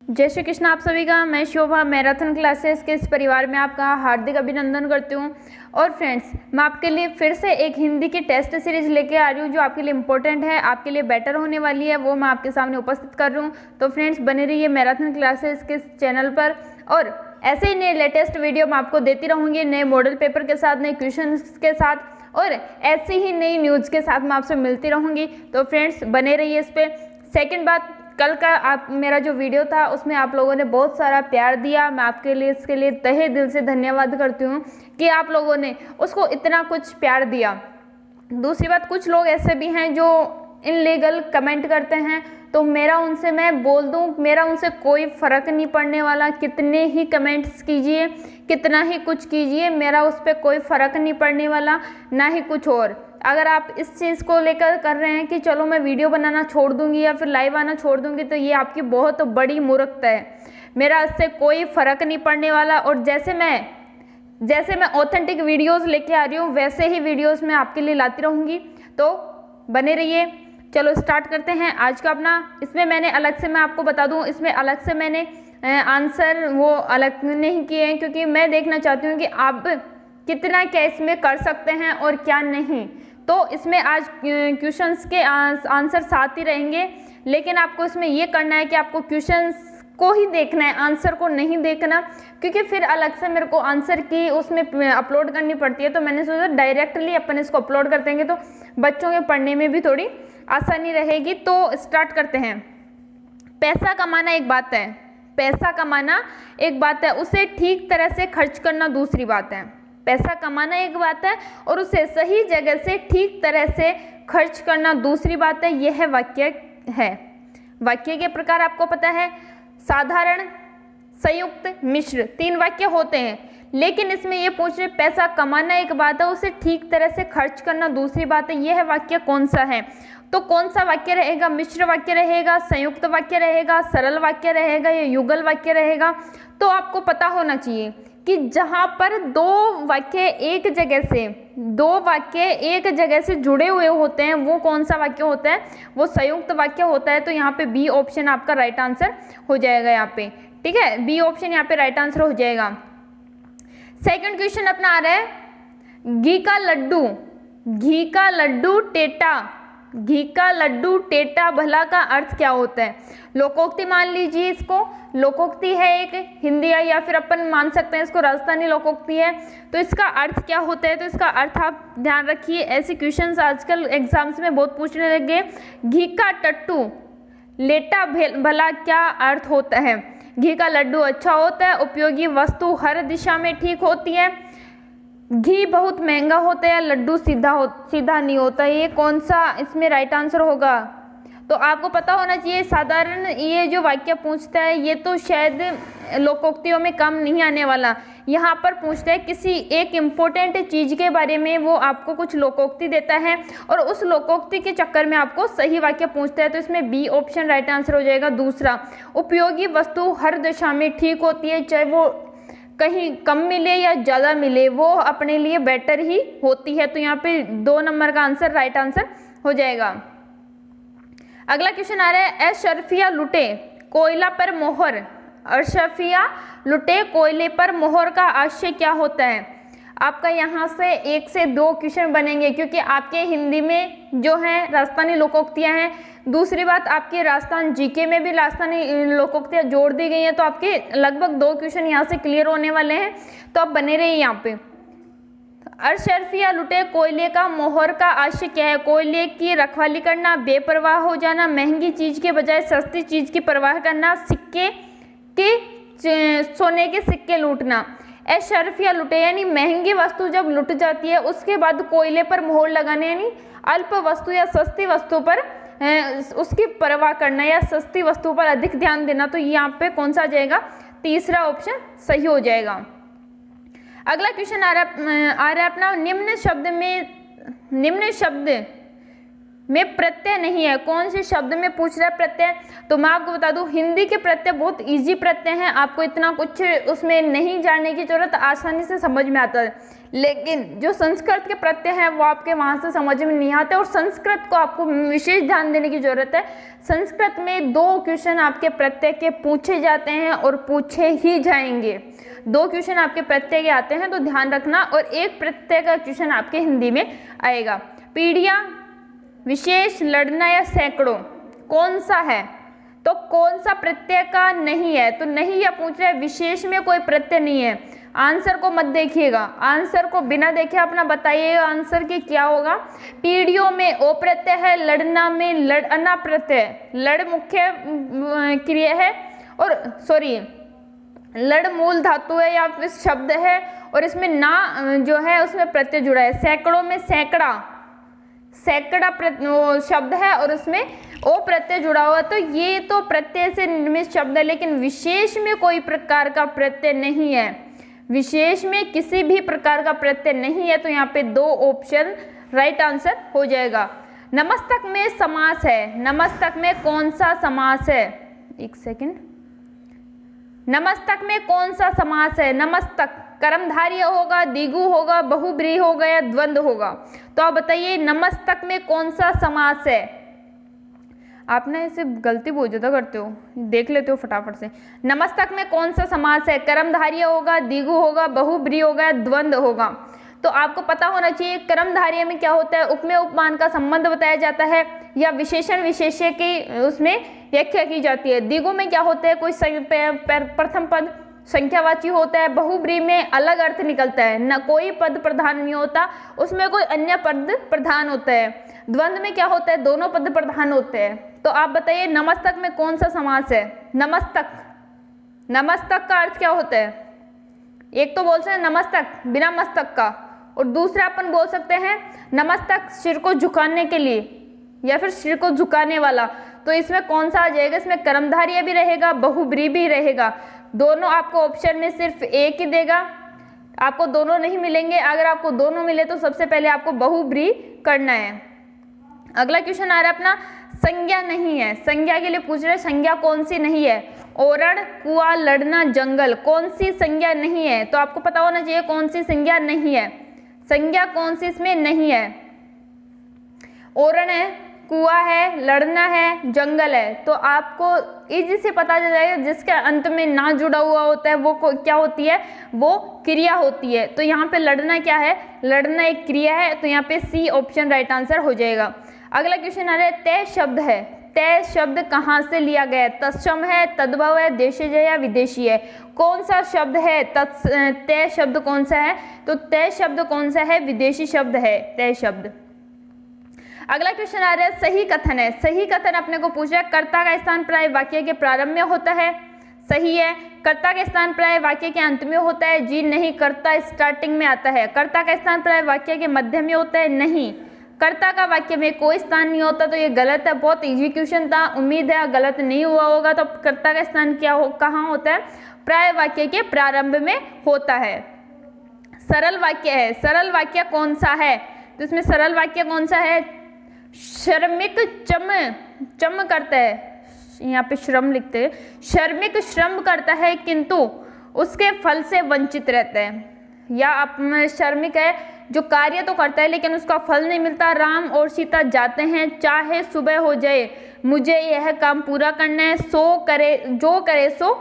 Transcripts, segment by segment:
जय श्री कृष्ण। आप सभी का मैं शोभा मैराथन क्लासेस के इस परिवार में आपका हार्दिक अभिनंदन करती हूँ। और फ्रेंड्स, मैं आपके लिए फिर से एक हिंदी की टेस्ट सीरीज लेके आ रही हूँ जो आपके लिए इम्पोर्टेंट है, आपके लिए बेटर होने वाली है, वो मैं आपके सामने उपस्थित कर रही हूँ। तो फ्रेंड्स, बने रहिए मैराथन क्लासेस के चैनल पर और ऐसे ही नए लेटेस्ट वीडियो मैं आपको देती रहूँगी, नए मॉडल पेपर के साथ, नए क्वेश्चन के साथ और ऐसी ही नई न्यूज़ के साथ मैं आपसे मिलती रहूँगी। तो फ्रेंड्स, बने रहिए इस पर। सेकेंड बात, कल का आप मेरा जो वीडियो था उसमें आप लोगों ने बहुत सारा प्यार दिया, मैं आपके लिए इसके लिए तहे दिल से धन्यवाद करती हूँ कि आप लोगों ने उसको इतना कुछ प्यार दिया। दूसरी बात, कुछ लोग ऐसे भी हैं जो इनलीगल कमेंट करते हैं, तो मेरा उनसे मैं बोल दूं, मेरा उनसे कोई फ़र्क नहीं पड़ने वाला। कितने ही कमेंट्स कीजिए, कितना ही कुछ कीजिए, मेरा उस पर कोई फ़र्क नहीं पड़ने वाला, ना ही कुछ और। अगर आप इस चीज़ को लेकर कर रहे हैं कि चलो मैं वीडियो बनाना छोड़ दूंगी या फिर लाइव आना छोड़ दूंगी, तो ये आपकी बहुत बड़ी मूर्खता है। मेरा इससे कोई फ़र्क नहीं पड़ने वाला। और जैसे मैं ऑथेंटिक वीडियोस लेके आ रही हूँ वैसे ही वीडियोस मैं आपके लिए लाती रहूँगी, तो बने रहिए। चलो स्टार्ट करते हैं आज का अपना। इसमें मैंने अलग से, मैं आपको बता दूँ, इसमें अलग से मैंने आंसर वो अलग नहीं किए हैं, क्योंकि मैं देखना चाहती हूँ कि आप कितना क्या इसमें कर सकते हैं और क्या नहीं। तो इसमें आज क्वेश्चंस के आंसर साथ ही रहेंगे, लेकिन आपको इसमें ये करना है कि आपको क्वेश्चंस को ही देखना है, आंसर को नहीं देखना, क्योंकि फिर अलग से मेरे को आंसर की उसमें अपलोड करनी पड़ती है। तो मैंने सोचा डायरेक्टली अपन इसको अपलोड कर देंगे तो बच्चों के पढ़ने में भी थोड़ी आसानी रहेगी। तो स्टार्ट करते हैं। पैसा कमाना एक बात है, पैसा कमाना एक बात है, उसे ठीक तरह से खर्च करना दूसरी बात है। पैसा कमाना एक बात है और उसे सही जगह से ठीक तरह से खर्च करना दूसरी बात है। यह वाक्य है। वाक्य के प्रकार आपको पता है, साधारण, संयुक्त, मिश्र, 3 वाक्य होते हैं। लेकिन इसमें ये पूछ रहे पैसा कमाना एक बात है, उसे ठीक तरह से खर्च करना दूसरी बात है। यह वाक्य कौन सा है? तो कौन सा वाक्य रहेगा? मिश्र वाक्य रहेगा, संयुक्त वाक्य रहेगा, सरल वाक्य रहेगा या युगल वाक्य रहेगा? तो आपको पता होना चाहिए कि जहाँ पर दो वाक्य एक जगह से जुड़े हुए होते हैं वो कौन सा वाक्य होता है? वो संयुक्त वाक्य होता है। तो यहाँ पे बी ऑप्शन आपका राइट आंसर हो जाएगा यहाँ पे, ठीक है। बी ऑप्शन यहाँ पे राइट आंसर हो जाएगा। सेकंड क्वेश्चन अपना आ रहा है, घी का लड्डू टेटा भला का अर्थ क्या होता है? लोकोक्ति मान लीजिए इसको, लोकोक्ति है एक, हिंदी या फिर अपन मान सकते हैं इसको राजस्थानी लोकोक्ति है। तो इसका अर्थ क्या होता है? तो इसका अर्थ आप ध्यान रखिए, ऐसे क्वेश्चंस आजकल एग्जाम्स में बहुत पूछने लगे। घी का टट्टू लेटा भला क्या अर्थ होता है? घी का लड्डू अच्छा होता है, उपयोगी वस्तु हर दिशा में ठीक होती है, घी बहुत महंगा होता है, लड्डू सीधा नहीं होता। ये कौन सा इसमें राइट आंसर होगा? तो आपको पता होना चाहिए। साधारण ये जो वाक्य पूछता है ये तो शायद लोकोक्तियों में कम नहीं आने वाला। यहाँ पर पूछता है किसी एक इम्पोर्टेंट चीज़ के बारे में, वो आपको कुछ लोकोक्ति देता है और उस लोकोक्ति के चक्कर में आपको सही वाक्य पूछता है। तो इसमें बी ऑप्शन राइट आंसर हो जाएगा। दूसरा, उपयोगी वस्तु हर दिशा में ठीक होती है, चाहे वो कहीं कम मिले या ज़्यादा मिले, वो अपने लिए बेटर ही होती है। तो यहाँ पे 2 नंबर का आंसर राइट आंसर हो जाएगा। अगला क्वेश्चन आ रहा है, अशर्फिया लुटे कोयला पर मोहर। अशर्फिया लुटे कोयले पर मोहर का आशय क्या होता है? आपका यहाँ से 1 से 2 क्वेश्चन बनेंगे, क्योंकि आपके हिंदी में जो है राजस्थानी लोकोक्तियाँ हैं। दूसरी बात, आपके राजस्थान जीके में भी राजस्थानी लोकोक्तियाँ जोड़ दी गई हैं। तो आपके लगभग 2 क्वेश्चन यहाँ से क्लियर होने वाले हैं, तो आप बने रहिए यहाँ पे। अशर्फिया लुटे कोयले का मोहर का आशय क्या है? कोयले की रखवाली करना, बेपरवाह हो जाना, महंगी चीज के बजाय सस्ती चीज की परवाह करना, सोने के सिक्के लूटना। अशर्फिया लुटे यानी महंगी वस्तु जब लुट जाती है उसके बाद कोयले पर मोहर लगाने, यानी अल्प वस्तु या सस्ती वस्तु पर उसकी परवाह करना या सस्ती वस्तु पर अधिक ध्यान देना। तो यहाँ पे कौन सा आ जाएगा? तीसरा ऑप्शन सही हो जाएगा। अगला क्वेश्चन आ रहा है अपना, निम्न शब्द में प्रत्यय नहीं है। कौन से शब्द में पूछ रहा है प्रत्यय? तो मैं आपको बता दूं, हिंदी के प्रत्यय बहुत इजी प्रत्यय हैं, आपको इतना कुछ उसमें नहीं जानने की जरूरत, आसानी से समझ में आता है। लेकिन जो संस्कृत के प्रत्यय हैं वो आपके वहाँ से समझ में नहीं आते, और संस्कृत को आपको विशेष ध्यान देने की जरूरत है। संस्कृत में 2 क्वेश्चन आपके प्रत्यय के पूछे जाते हैं और पूछे ही जाएंगे। 2 क्वेश्चन आपके प्रत्यय के आते हैं तो ध्यान रखना, और 1 प्रत्यय का क्वेश्चन आपके हिंदी में आएगा। पीढ़ियाँ, विशेष, लड़ना या सैकड़ों, कौन सा है? तो कौन सा प्रत्यय का नहीं है? तो नहीं या पूछ रहे, विशेष में कोई प्रत्यय नहीं है। आंसर को मत देखिएगा, आंसर को बिना देखे अपना बताइएगा आंसर की क्या होगा। पीढ़ियों में ओ प्रत्यय है, लड़ना में लड़ना प्रत्यय, लड़ मुख्य क्रिया है, और सॉरी लड़ मूल धातु है या फिर शब्द है, और इसमें ना जो है उसमें प्रत्यय जुड़ा है। सैकड़ों में सैकड़ा, सैकड़ा शब्द है और उसमें ओ प्रत्यय जुड़ा हुआ, तो ये तो प्रत्यय से निर्मित शब्द है, लेकिन विशेष में कोई प्रकार का प्रत्यय नहीं है। विशेष में किसी भी प्रकार का प्रत्यय नहीं है, तो यहाँ पे 2 ऑप्शन राइट आंसर हो जाएगा। नमस्तक में समास है, नमस्तक में कौन सा समास है? एक सेकंड, नमस्तक में कौन सा समास है? नमस्तक कर्मधारय होगा, द्विगु होगा, बहुब्रीहि होगा या द्वंद्व होगा? तो आप बताइए नमस्तक में कौन सा समास है? आप ना इसे गलती बहुत ज़्यादा करते हो, देख लेते हो फटाफट से। नमस्तक में कौन सा समास है? कर्मधारय होगा, द्विगु होगा, बहुब्रीहि होगा, द्वंद्व होगा? तो आपको पता होना चाहिए कर्मधारय में क्या होता है, उपमेय उपमान का संबंध बताया जाता है या विशेषण विशेष्य की उसमें व्याख्या की जाती है। द्विगु में क्या होता है, कोई प्रथम पद संख्यावाची होता है। बहुब्रीहि में अलग अर्थ निकलता है, न कोई पद प्रधान नहीं होता, उसमें कोई अन्य पद प्रधान होता है। द्वंद्व में क्या होता है, दोनों पद प्रधान होते हैं। तो आप बताइए नमस्तक में कौन सा समास है? नमस्तक, नमस्तक का अर्थ क्या होता है? एक तो बोल सकते हैं नमस्तक बिना मस्तक का, और दूसरा अपन बोल सकते हैं नमस्तक सिर को झुकाने के लिए या फिर सिर को झुकाने वाला। तो इसमें कौन सा आ जाएगा? इसमें कर्मधारय भी रहेगा, बहुब्रीहि भी रहेगा। दोनों आपको ऑप्शन में सिर्फ एक ही देगा, आपको दोनों नहीं मिलेंगे। अगर आपको दोनों मिले तो सबसे पहले आपको बहुब्रीहि करना है। अगला क्वेश्चन आ रहा है अपना, संज्ञा नहीं है। संज्ञा के लिए पूछ रहे, संज्ञा कौन सी नहीं है? ओरण, कुआं, लड़ना, जंगल, कौन सी संज्ञा नहीं है? तो आपको पता होना चाहिए कौन सी संज्ञा नहीं है। संज्ञा कौन सी इसमें नहीं है? ओरण है, कुआं है, लड़ना है, जंगल है। तो आपको इजी से पता चल जाएगा, जिसके अंत में ना जुड़ा हुआ होता है वो क्या होती है? वो क्रिया होती है। तो यहाँ पे लड़ना क्या है? लड़ना एक क्रिया है, तो यहाँ पे सी ऑप्शन राइट आंसर हो जाएगा। अगला क्वेश्चन आ रहा है, तय शब्द है। तय शब्द कहाँ से लिया गया है? तत्सम है, तद्भव है, देशज है या विदेशी है? कौन सा शब्द है? तय शब्द कौन सा है? तो तय शब्द कौन सा है? विदेशी शब्द है तय शब्द। अगला क्वेश्चन आ रहा है, सही कथन है। सही कथन अपने को पूछा है, कर्ता का स्थान प्राय वाक्य के प्रारंभ में होता है, सही है। कर्ता का स्थान प्राय वाक्य के अंत में होता है, जी नहीं। कर्ता स्टार्टिंग में आता है। कर्ता का स्थान प्राय वाक्य के मध्य में होता है, नहीं। कर्ता का वाक्य में कोई स्थान नहीं होता, तो ये गलत है। बहुत इजी क्वेश्चन था, उम्मीद है गलत नहीं हुआ होगा। तो कर्ता का स्थान कहाँ होता है? प्राय वाक्य के प्रारंभ में होता है। सरल वाक्य है। सरल वाक्य कौन सा है? तो इसमें सरल वाक्य कौन सा है? श्रमिक चम करता है, यहाँ पे श्रम लिखते हैं। श्रमिक श्रम करता है किंतु उसके फल से वंचित रहता है। या श्रमिक है जो कार्य तो करता है लेकिन उसका फल नहीं मिलता। राम और सीता जाते हैं, चाहे सुबह हो जाए, मुझे यह काम पूरा करना है, सो करे जो करे सो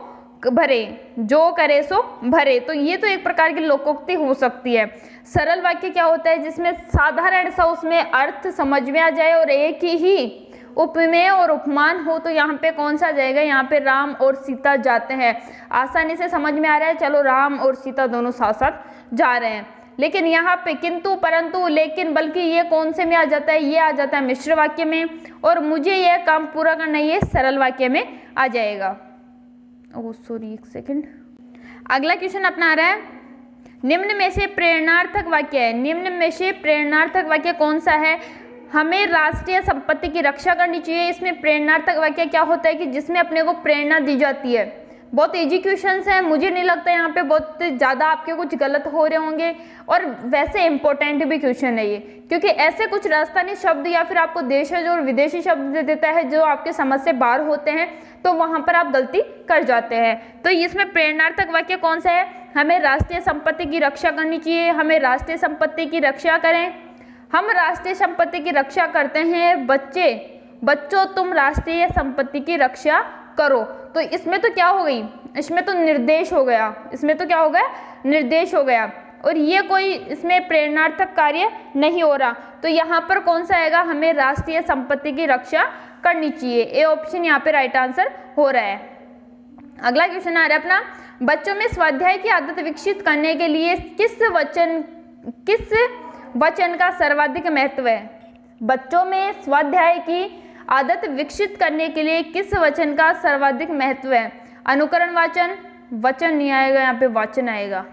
भरे, जो करे सो भरे। तो ये तो एक प्रकार की लोकोक्ति हो सकती है। सरल वाक्य क्या होता है? जिसमें साधारण सा उसमें अर्थ समझ में आ जाए और एक ही उपमेय और उपमान हो। तो यहाँ पे कौन सा जाएगा? यहाँ पे राम और सीता जाते हैं। आसानी से समझ में आ रहा है, चलो राम और सीता दोनों साथ साथ जा रहे हैं। लेकिन यहाँ पे किंतु, परंतु, लेकिन, बल्कि ये कौन से में आ जाता है? ये आ जाता है मिश्र वाक्य में। और मुझे यह काम पूरा करना, ये सरल वाक्य में आ जाएगा। ओह सॉरी, एक सेकेंड। अगला क्वेश्चन अपना आ रहा है, निम्न में से प्रेरणार्थक वाक्य है। निम्न में से प्रेरणार्थक वाक्य कौन सा है? हमें राष्ट्रीय संपत्ति की रक्षा करनी चाहिए। इसमें प्रेरणार्थक वाक्य क्या होता है कि जिसमें अपने को प्रेरणा दी जाती है। बहुत इजी क्वेश्चंस हैं, मुझे नहीं लगता यहाँ पे बहुत ज़्यादा आपके कुछ गलत हो रहे होंगे, और वैसे इंपॉर्टेंट भी क्वेश्चन है ये, क्योंकि ऐसे कुछ राजस्थानी शब्द या फिर आपको देशज और विदेशी शब्द दे देता है जो आपके समझ से बाहर होते हैं, तो वहाँ पर आप गलती कर जाते हैं। तो इसमें प्रेरणार्थक वाक्य कौन सा है? हमें राष्ट्रीय संपत्ति की रक्षा करनी चाहिए, हमें राष्ट्रीय संपत्ति की रक्षा करें, हम राष्ट्रीय संपत्ति की रक्षा करते हैं, बच्चों तुम राष्ट्रीय संपत्ति की रक्षा करो। तो इसमें तो क्या हो गई, इसमें तो निर्देश हो गया, इसमें तो क्या हो गया, निर्देश हो गया, और ये कोई इसमें प्रेरणार्थक कार्य नहीं हो रहा। तो यहाँ पर कौन सा आएगा? हमें राष्ट्रीय संपत्ति की रक्षा करनी चाहिए। ए ऑप्शन यहाँ पे राइट आंसर हो रहा है। अगला क्वेश्चन आ रहा है अपना, बच्चों में स्वाध्याय की आदत विकसित करने के लिए किस वचन का सर्वाधिक महत्व है? बच्चों में स्वाध्याय की आदत विकसित करने के लिए किस वचन का सर्वाधिक महत्व है? अनुकरण वाचन, वचन नहीं आएगा यहाँ पे, वाचन आएगा।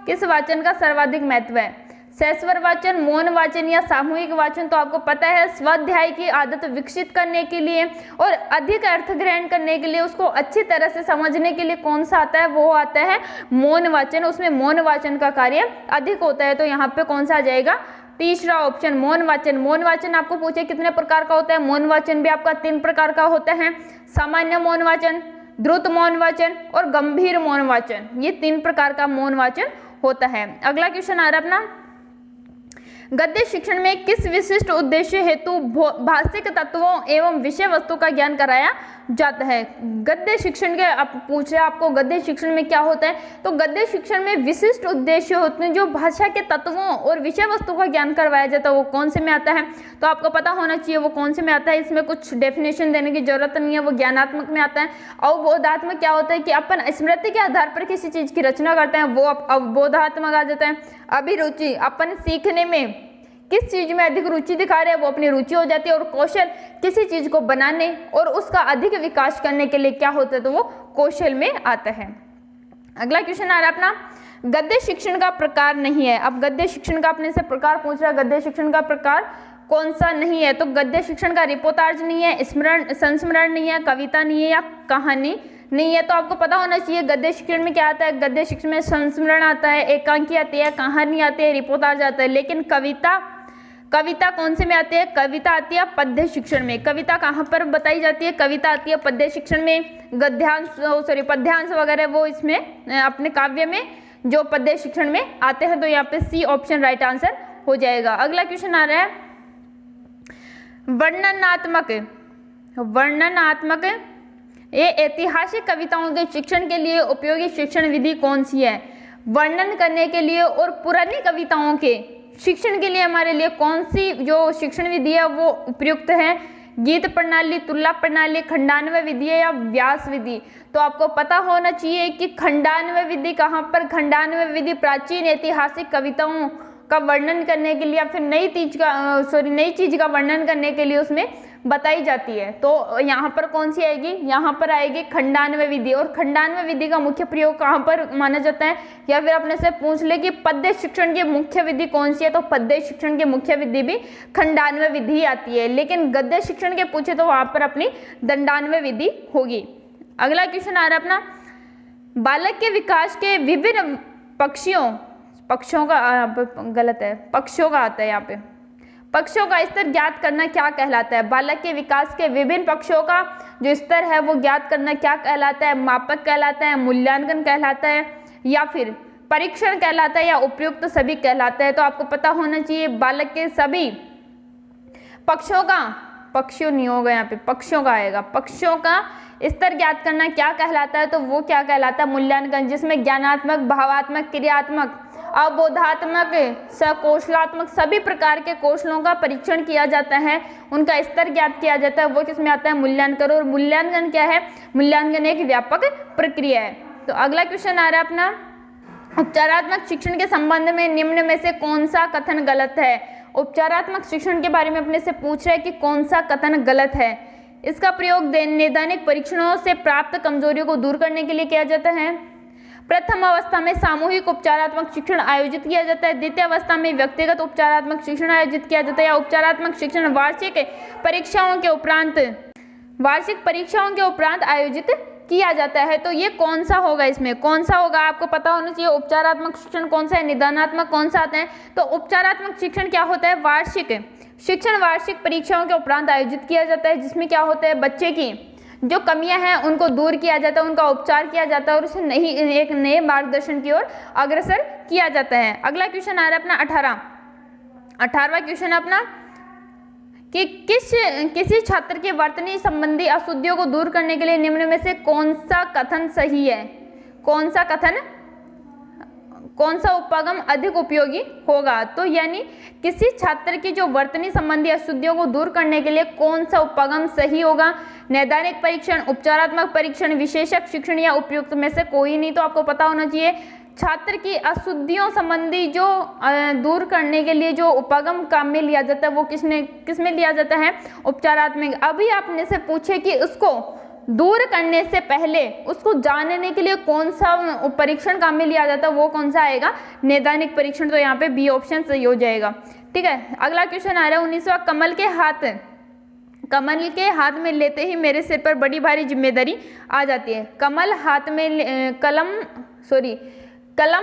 किस वाचन का सर्वाधिक महत्व है? सहस्वर वाचन, मौन वाचन या सामूहिक वाचन? तो आपको पता है स्वाध्याय की आदत विकसित करने के लिए और अधिक अर्थ ग्रहण करने के लिए, उसको अच्छी तरह से समझने के लिए कौन सा आता है? वो आता है मौन वाचन। उसमें मौन वाचन का कार्य अधिक होता है। तो यहाँ पे कौन सा आ जाएगा? तीसरा ऑप्शन मौन वाचन। मौन वाचन आपको पूछे कितने प्रकार का होता है? मौन वाचन भी आपका 3 प्रकार का होता है, सामान्य मौन वाचन, द्रुत मौन वाचन और गंभीर मौन वाचन। ये 3 प्रकार का मौन वाचन होता है। अगला क्वेश्चन आ रहा है अपना, गद्य शिक्षण में किस विशिष्ट उद्देश्य हेतु भाषिक तत्वों एवं विषय वस्तु का ज्ञान कराया जाता है? गद्य शिक्षण के आप पूछ रहे हैं आपको गद्य शिक्षण में क्या होता है? तो गद्य शिक्षण में विशिष्ट उद्देश्य होते हैं, जो भाषा के तत्वों और विषय वस्तु का ज्ञान करवाया जाता है, वो कौन से में आता है? तो आपको पता होना चाहिए वो कौन से में आता है। इसमें कुछ डेफिनेशन देने की जरूरत नहीं है, वो ज्ञानात्मक में आता है। अवबोधात्मक क्या होता है कि अपन स्मृति के आधार पर किसी चीज की रचना करते हैं, वो अवबोधात्मक आ जाता है। अभिरुचि, अपन सीखने में किस चीज में अधिक रुचि दिखा रहे हैं, वो अपनी रुचि हो जाती है। और कौशल, किसी चीज को बनाने और उसका अधिक विकास करने के लिए क्या होता है? तो वो कौशल में आता है। अगला क्वेश्चन आ रहा है अपना, गद्य शिक्षण का प्रकार नहीं है। अब गद्य शिक्षण का अपने से प्रकार पूछ रहा है, गद्य शिक्षण का प्रकार कौन सा नहीं है? तो गद्य शिक्षण का रिपोर्टाज नहीं है, स्मरण संस्मरण नहीं है, कविता नहीं है या कहानी नहीं है। तो आपको पता होना चाहिए गद्य शिक्षण में क्या आता है। गद्य शिक्षण में संस्मरण आता है, एकांकी आती है, कहानी आती है, रिपोर्टाज आता है। लेकिन कविता कौन से में आती है? कविता आती है पद्य शिक्षण में। कविता कहाँ पर बताई जाती है? कविता आती है पद्य शिक्षण में। पद्यांश वगैरह वो इसमें अपने काव्य में जो पद्य शिक्षण में आते हैं। तो यहाँ पे सी ऑप्शन राइट आंसर हो जाएगा। अगला क्वेश्चन आ रहा है, वर्णनात्मक ये ऐतिहासिक कविताओं के शिक्षण के लिए उपयोगी शिक्षण विधि कौन सी है? वर्णन करने के लिए और पुरानी कविताओं के शिक्षण के लिए हमारे लिए कौन सी जो शिक्षण विधि है वो उपयुक्त है? गीत प्रणाली, तुलना प्रणाली, खंडान्वय विधि या व्यास विधि? तो आपको पता होना चाहिए कि खंडान्वय विधि कहाँ पर? खंडान्वय विधि प्राचीन ऐतिहासिक कविताओं का वर्णन करने के लिए या फिर नई चीज का वर्णन करने के लिए उसमें बताई जाती है। तो यहाँ पर कौन सी आएगी? यहाँ पर आएगी खंडान्वय विधि। और खंडान्वय विधि का मुख्य प्रयोग कहाँ पर माना जाता है? या फिर अपने से पूछ ले कि पद्य शिक्षण की मुख्य विधि कौन सी है? तो पद्य शिक्षण की मुख्य विधि भी खंडान्वय विधि आती है। लेकिन गद्य शिक्षण के पूछे तो वहां पर अपनी दंडान्वय विधि होगी। अगला क्वेश्चन आ रहा है अपना, बालक के विकास के विभिन्न पक्षों का आता है यहाँ पे। पक्षों का स्तर ज्ञात करना क्या कहलाता है? बालक के विकास के विभिन्न पक्षों का जो स्तर है वो ज्ञात करना क्या कहलाता है? मापक कहलाता है, मूल्यांकन कहलाता है या फिर परीक्षण कहलाता है या उपयुक्त सभी कहलाता है? तो आपको पता होना चाहिए बालक के सभी पक्षों का आएगा। पक्षों का स्तर ज्ञात करना क्या कहलाता है? तो वो क्या कहलाता है? मूल्यांकन, जिसमें ज्ञानात्मक, भावात्मक, क्रियात्मक, अवबोधात्मक, कौशलात्मक सभी प्रकार के कौशलों का परीक्षण किया जाता है, उनका स्तर ज्ञात किया जाता है। वो किसमें आता है? मूल्यांकन। और मूल्यांकन क्या है? मूल्यांकन एक व्यापक प्रक्रिया है। तो अगला क्वेश्चन आ रहा है अपना, उपचारात्मक शिक्षण के संबंध में निम्न में से कौन सा कथन गलत है? उपचारात्मक शिक्षण के बारे में अपने से पूछ रहा है कि कौन सा कथन गलत है? इसका प्रयोग नैदानिक परीक्षणों से प्राप्त कमजोरियों को दूर करने के लिए किया जाता है। प्रथम अवस्था में सामूहिक उपचारात्मक शिक्षण आयोजित किया जाता है। द्वितीय अवस्था में व्यक्तिगत उपचारात्मक शिक्षण आयोजित किया जाता है। या उपचारात्मक शिक्षण वार्षिक परीक्षाओं के उपरांत आयोजित किया जाता है। तो ये कौन सा होगा, इसमें कौन सा होगा आपको पता होना चाहिए। उपचारात्मक शिक्षण कौन सा है, निदानात्मक कौन सा आता है। तो उपचारात्मक शिक्षण क्या होता है, वार्षिक शिक्षण वार्षिक परीक्षाओं के उपरांत आयोजित किया जाता है, जिसमें क्या होता है, बच्चे की जो कमियां हैं उनको दूर किया जाता है, उनका उपचार किया जाता है और उसे एक नए मार्गदर्शन की ओर अग्रसर किया जाता है। अगला क्वेश्चन आ रहा है अपना 18वां क्वेश्चन अपना कि किसी छात्र के वर्तनी संबंधी अशुद्धियों को दूर करने के लिए निम्न में से कौन सा कथन सही है, कौन सा उपागम अधिक उपयोगी होगा। तो यानी किसी छात्र की जो वर्तनी संबंधी अशुद्धियों को दूर करने के लिए कौन सा उपागम सही होगा, नैदानिक परीक्षण, उपचारात्मक परीक्षण, विशेषज्ञ शिक्षण या उपयुक्त में से कोई नहीं। तो आपको पता होना चाहिए छात्र की अशुद्धियों संबंधी जो दूर करने के लिए जो उपागम काम में लिया जाता है वो किसमें लिया जाता है, उपचारात्मक। अभी आपने से पूछे कि उसको दूर करने से पहले उसको जानने के लिए कौन सा परीक्षण काम में लिया जाता है, वो कौन सा आएगा, नैदानिक परीक्षण। तो यहाँ पे बी ऑप्शन सही हो जाएगा। ठीक है, अगला क्वेश्चन आ रहा है 19वां, कमल के हाथ में लेते ही मेरे सिर पर बड़ी भारी जिम्मेदारी आ जाती है। कलम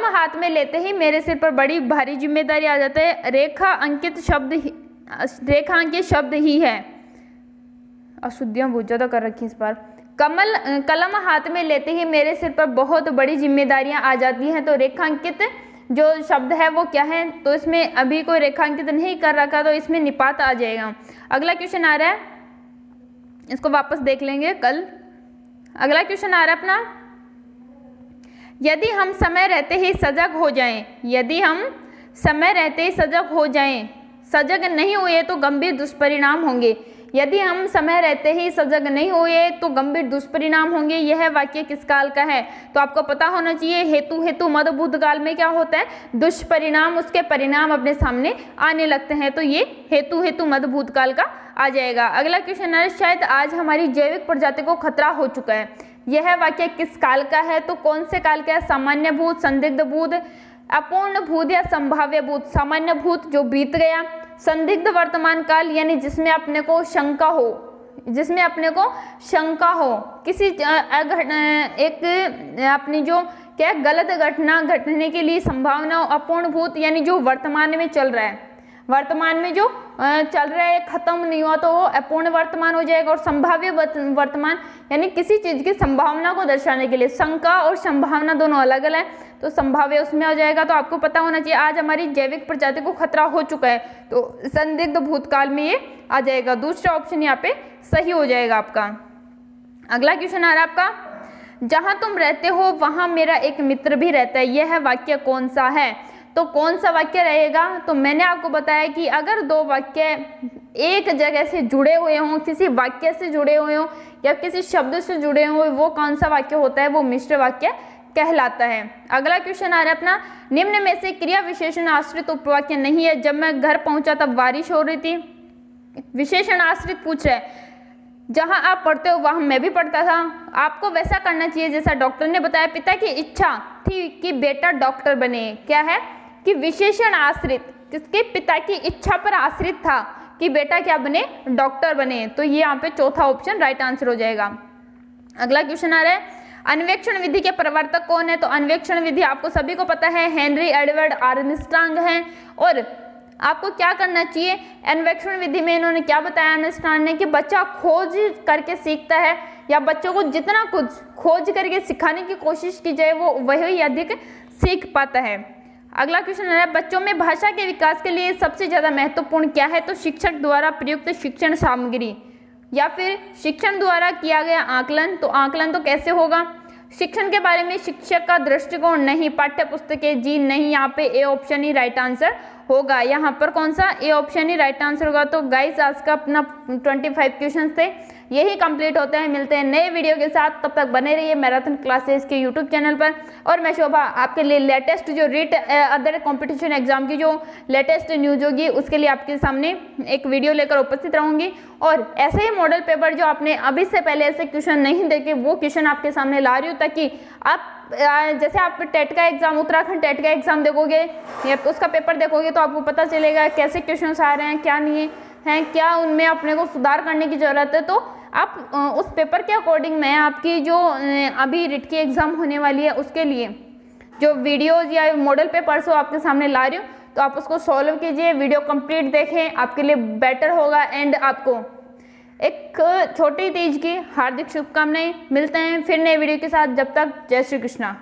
हाथ में लेते ही मेरे सिर पर बड़ी भारी जिम्मेदारी आ जाता है। रेखा अंकित शब्द ही है। अशुद्धियां बहुत ज्यादा कर रखी इस बार। कलम हाथ में लेते ही मेरे सिर पर बहुत बड़ी जिम्मेदारियां आ जाती हैं। तो रेखांकित जो शब्द है वो क्या है, तो इसमें अभी कोई रेखांकित नहीं कर रखा तो इसमें निपात आ जाएगा। अगला क्वेश्चन आ रहा है, इसको वापस देख लेंगे कल। अगला क्वेश्चन आ रहा है अपना, यदि हम समय रहते ही सजग हो जाएं, सजग नहीं हुए तो गंभीर दुष्परिणाम होंगे। यदि हम समय रहते ही सजग नहीं हुए तो गंभीर दुष्परिणाम होंगे। यह वाक्य किस काल का है, तो आपको पता होना चाहिए हेतु मद भूतकाल में क्या होता है, दुष्परिणाम, उसके परिणाम अपने सामने आने लगते हैं। तो ये हेतु मद भूतकाल का आ जाएगा। अगला क्वेश्चन है, शायद आज हमारी जैविक प्रजाति को खतरा हो चुका है। यह वाक्य किस काल का है, तो कौन से काल का है, सामान्य भूत, संदिग्ध भूत, अपूर्ण भूत या संभाव्य भूत। सामान्य भूत जो बीत गया, संदिग्ध वर्तमान काल यानी जिसमें अपने को शंका हो किसी एक अपनी जो क्या गलत घटना घटने के लिए संभावना। अपूर्ण भूत यानी जो वर्तमान में चल रहा है, खत्म नहीं हुआ तो वो अपूर्ण वर्तमान हो जाएगा। और संभाव्य वर्तमान यानी किसी चीज की संभावना को दर्शाने के लिए, शंका और संभावना दोनों अलग अलग है, तो संभाव्य उसमें आ जाएगा। तो आपको पता होना चाहिए आज हमारी जैविक प्रजाति को खतरा हो चुका है, तो संदिग्ध भूतकाल में ये आ जाएगा। दूसरा ऑप्शन यहाँ पे सही हो जाएगा आपका। अगला क्वेश्चन आ रहा है आपका, जहां तुम रहते हो वहां मेरा एक मित्र भी रहता है। यह वाक्य कौन सा है, तो कौन सा वाक्य रहेगा, तो मैंने आपको बताया कि अगर दो वाक्य एक जगह से जुड़े हुए हों, किसी वाक्य से जुड़े हुए हों या किसी शब्द से जुड़े हुए, वो कौन सा वाक्य होता है, वो मिश्र वाक्य कहलाता है। अगला क्वेश्चन आ रहा है अपना, निम्न में से क्रिया विशेषण आश्रित उपवाक्य नहीं है। जब मैं घर पहुंचा तब बारिश हो रही थी। विशेषण आश्रित पूछ रहा है, जहां आप पढ़ते हो वहां मैं भी पढ़ता था। आपको वैसा करना चाहिए जैसा डॉक्टर ने बताया। पिता की इच्छा थी कि बेटा डॉक्टर बने। क्या है कि विशेषण आश्रित किसके, पिता की इच्छा पर आश्रित था कि बेटा क्या बने, डॉक्टर बने। तो ये यहाँ पे चौथा ऑप्शन राइट आंसर हो जाएगा। अगला क्वेश्चन आ रहा है, अन्वेक्षण विधि के प्रवर्तक कौन है, तो अन्वेक्षण विधि आपको सभी को पता है हेनरी एडवर्ड आर्मस्ट्रांग हैं। और आपको क्या करना चाहिए, अन्वेक्षण विधि में इन्होंने क्या बताया आर्मस्ट्रांग ने, कि बच्चा खोज करके सीखता है, या बच्चों को जितना कुछ खोज करके सिखाने की कोशिश की जाए वो वही अधिक सीख पाता है। अगला क्वेश्चन है, बच्चों में भाषा के विकास के लिए सबसे ज्यादा महत्वपूर्ण क्या है, तो शिक्षक द्वारा प्रयुक्त शिक्षण सामग्री या फिर शिक्षण द्वारा किया गया आकलन। तो आकलन तो कैसे होगा, शिक्षण के बारे में शिक्षक का दृष्टिकोण नहीं, पाठ्य पुस्तकें जी नहीं। यहाँ पे A option he right answer होगा। यहाँ पर कौन सा, A option he right answer होगा। तो गाइस आज का अपना 25 क्वेश्चन थे, यही कंप्लीट होते हैं। मिलते हैं नए वीडियो के साथ, तब तक बने रहिए मैराथन क्लासेस के यूट्यूब चैनल पर। और मैं शोभा आपके लिए लेटेस्ट जो रीट अदर कंपटीशन एग्जाम की जो लेटेस्ट न्यूज होगी उसके लिए आपके सामने एक वीडियो लेकर उपस्थित रहूंगी। और ऐसे ही मॉडल पेपर जो आपने अभी से पहले ऐसे क्वेश्चन नहीं देखे वो क्वेश्चन आपके सामने ला रही हूँ, ताकि आप जैसे आप टेट का एग्जाम, उत्तराखंड टेट का एग्जाम देखोगे या उसका पेपर देखोगे तो आपको पता चलेगा कैसे क्वेश्चन आ रहे हैं, क्या नहीं है, क्या उनमें अपने को सुधार करने की जरूरत है। तो आप उस पेपर के अकॉर्डिंग मैं आपकी जो अभी रिट की एग्ज़ाम होने वाली है उसके लिए जो वीडियोज़ या मॉडल पेपर्स हो आपके सामने ला रही हूँ, तो आप उसको सॉल्व कीजिए, वीडियो कंप्लीट देखें, आपके लिए बेटर होगा। एंड आपको एक छोटी तीज की हार्दिक शुभकामनाएं। मिलते हैं फिर नए वीडियो के साथ, जब तक जय श्री कृष्णा।